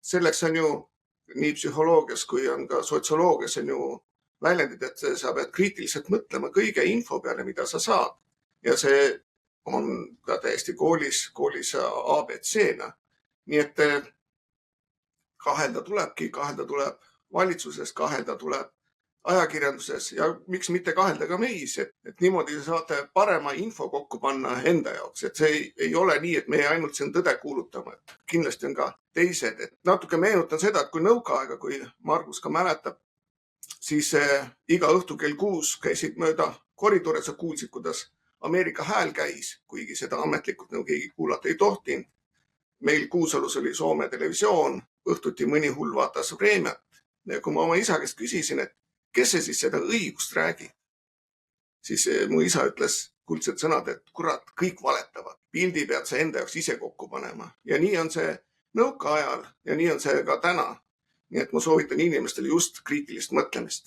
selleks on ju nii psühholoogias kui on ka sotsioloogias on ju väljendid, et sa pead kriitiliselt mõtlema kõige info peale, mida sa saad. Ja see on ka täiesti koolis ABC-na. Nii et kahelda tuleb valitsuses, kahelda tuleb ajakirjanduses ja miks mitte kahelda ka meis, et niimoodi saate parema info kokku panna enda jaoks. Et see ei ole nii, et meie ainult siin tõde kuulutama. Et kindlasti on ka teised. Et natuke meenutan seda, et kui nõukaaega, kui Margus ka mäletab, siis iga õhtu kell 6 käisid mööda koridore, sa kuulsid, kuidas Ameerika Hääl käis, kuigi seda ametlikult nagu keegi kuulata ei tohtinud. Meil Kuusalus oli Soome televisioon, õhtuti mõni hull vaatas Vremjat. Ja kui ma oma isa käest küsisin, et kes see siis seda õigust räägib, siis mu isa ütles kuldsed sõnad, et kurat, kõik valetavad. Pildi pead sa enda jaoks ise kokku panema. Ja nii on see nõukaajal ja nii on see ka täna. Nii et ma soovitan inimestele just kriitilist mõtlemist.